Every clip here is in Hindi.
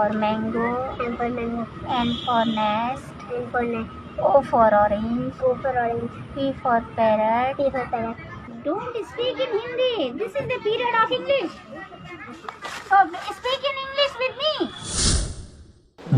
for mango. M for mango. N for nest. N for nest. O for orange. O for orange. P for parrot. P for parrot. Don't speak in Hindi. This is the period of English. So speak in English with me.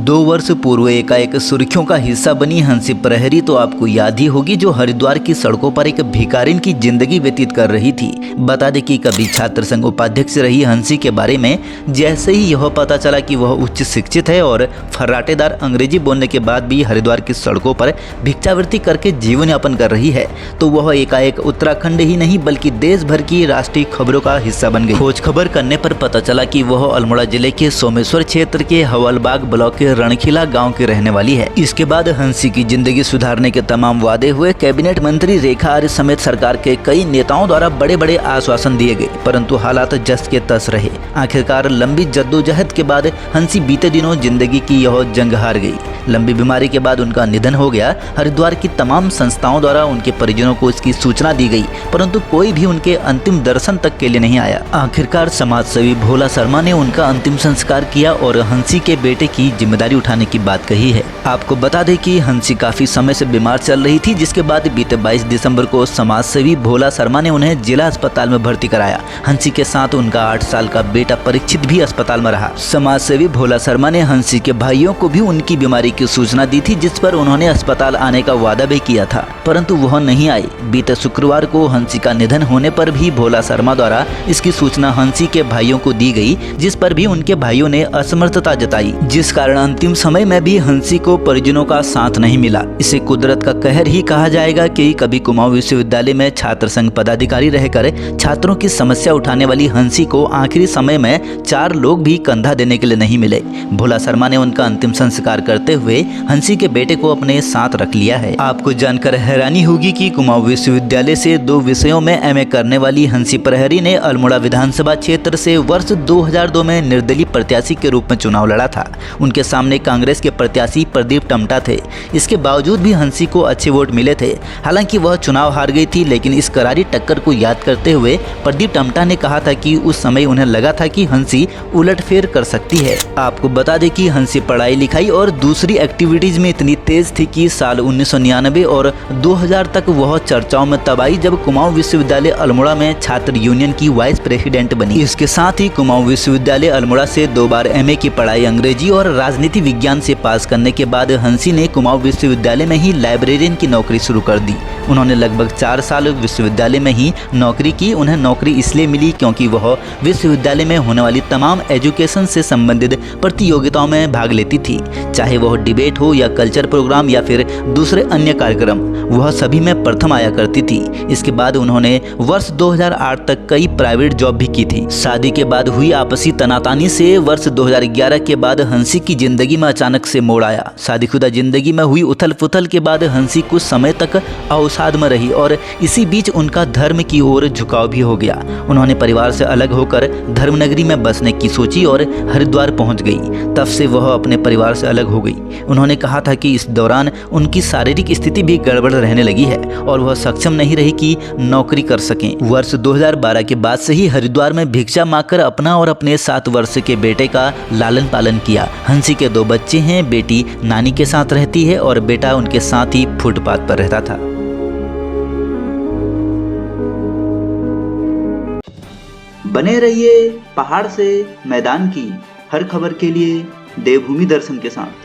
2 वर्ष पूर्व एकाएक सुर्खियों का हिस्सा बनी हंसी प्रहरी तो आपको याद ही होगी, जो हरिद्वार की सड़कों पर एक भिखारिन की जिंदगी व्यतीत कर रही थी। बता दें कि कभी छात्र संघ उपाध्यक्ष रही हंसी के बारे में जैसे ही यह पता चला कि वह उच्च शिक्षित है और फर्राटेदार अंग्रेजी बोलने के बाद भी हरिद्वार की सड़कों पर भिक्षावृत्ति करके जीवन यापन कर रही है, तो वह एकाएक उत्तराखंड ही नहीं बल्कि देश भर की राष्ट्रीय खबरों का हिस्सा बन गई। खोज खबर करने पर पता चला कि वह अल्मोड़ा जिले के सोमेश्वर क्षेत्र के हवलबाग ब्लॉक के रणखिला गांव की रहने वाली है। इसके बाद हंसी की जिंदगी सुधारने के तमाम वादे हुए। कैबिनेट मंत्री रेखा आर्य समेत सरकार के कई नेताओं द्वारा बड़े बड़े आश्वासन दिए गए, परंतु हालात जस के तस रहे। आखिरकार लंबी जद्दोजहद के बाद हंसी बीते दिनों जिंदगी की यह जंग हार गई। लंबी बीमारी के बाद उनका निधन हो गया। हरिद्वार की तमाम संस्थाओं द्वारा उनके परिजनों को इसकी सूचना दी गई, परंतु कोई भी उनके अंतिम दर्शन तक के लिए नहीं आया। आखिरकार समाजसेवी भोला शर्मा ने उनका अंतिम संस्कार किया और हंसी के बेटे की जिम्मेदारी उठाने की बात कही है। आपको बता दें कि हंसी काफी समय से बीमार चल रही थी, जिसके बाद बीते 22 दिसंबर को समाजसेवी भोला शर्मा ने उन्हें जिला अस्पताल में भर्ती कराया। हंसी के साथ उनका 8 साल का बेटा परीक्षित भी अस्पताल में रहा। समाजसेवी भोला शर्मा ने हंसी के भाइयों को भी उनकी बीमारी की सूचना दी थी, जिस पर उन्होंने अस्पताल आने का वादा भी किया था, परंतु वह नहीं आई। बीते शुक्रवार को हंसी का निधन होने पर भी भोला शर्मा द्वारा इसकी सूचना हंसी के भाइयों को दी गई, जिस पर भी उनके भाइयों ने असमर्थता जताई, जिस कारण अंतिम समय में भी हंसी को परिजनों का साथ नहीं मिला। इसे कुदरत का कहर ही कहा जाएगा कि कभी कुमाऊं विश्वविद्यालय में छात्र संघ पदाधिकारी रहकर छात्रों की समस्या उठाने वाली हंसी को आखिरी समय में 4 लोग भी कंधा देने के लिए नहीं मिले। भोला शर्मा ने उनका अंतिम संस्कार करते हुए हंसी के बेटे को अपने साथ रख लिया है। आपको जानकर हैरानी होगी कि कुमाऊं विश्वविद्यालय से 2 विषयों में एमए करने वाली हंसी प्रहरी ने अल्मोड़ा विधानसभा क्षेत्र से वर्ष 2002 में निर्दलीय प्रत्याशी के रूप में चुनाव लड़ा था। उनके सामने कांग्रेस के प्रत्याशी प्रदीप टमटा थे। इसके बावजूद भी हंसी को अच्छे वोट मिले थे। हालांकि वह चुनाव हार गई थी, लेकिन इस करारी टक्कर को याद करते हुए प्रदीप टमटा ने कहा था कि उस समय उन्हें लगा था कि हंसी उलटफेर कर सकती है। आपको बता दें कि हंसी पढ़ाई लिखाई और दूसरी एक्टिविटीज में इतनी तेज थी कि साल 1999 और 2000 तक वह चर्चाओं में तब आई, जब कुमाऊं विश्वविद्यालय अल्मोड़ा में छात्र यूनियन की वाइस प्रेसिडेंट बनी। इसके साथ ही कुमाऊं विश्वविद्यालय अल्मोड़ा से 2 बार एमए की पढ़ाई अंग्रेजी और राजनीति विज्ञान से पास करने के बाद हंसी ने कुमाऊं विश्वविद्यालय में ही लाइब्रेरियन की नौकरी शुरू कर दी। उन्होंने लगभग 4 साल विश्वविद्यालय में ही नौकरी की। उन्हें नौकरी इसलिए मिली क्योंकि वह विश्वविद्यालय में होने वाली तमाम एजुकेशन से संबंधित प्रतियोगिताओं में भाग लेती थी, चाहे वह डिबेट हो या कल्चर प्रोग्राम या फिर दूसरे अन्य कार्यक्रम, वह सभी में प्रथम आया करती थी। इसके बाद उन्होंने वर्ष 2008 तक कई प्राइवेट जॉब भी की थी। शादी के बाद हुई आपसी तनातानी से वर्ष 2011 के बाद हंसी की जिंदगी में अचानक से मोड़ आया। शादीशुदा जिंदगी में हुई उथल पुथल के बाद हंसी कुछ समय तक अवसाद में रही और इसी बीच उनका धर्म की ओर झुकाव भी हो गया। उन्होंने परिवार से अलग होकर धर्मनगरी में बसने की सोची और हरिद्वार पहुंच गई। तब से वह अपने परिवार से अलग हो गई। उन्होंने कहा था कि इस दौरान उनकी शारीरिक स्थिति भी गड़बड़ रहने लगी है और वह सक्षम नहीं रही कि नौकरी कर सकें। वर्ष 2012 के बाद से ही हरिद्वार में भिक्षा मांगकर अपना और अपने 7 वर्ष के बेटे का लालन पालन किया। हंसी के 2 बच्चे हैं। बेटी नानी के साथ रहती है और बेटा उनके साथ ही फुटपाथ पर रहता था। बने रहिए पहाड़ से मैदान की हर खबर के लिए देवभूमि दर्शन के साथ।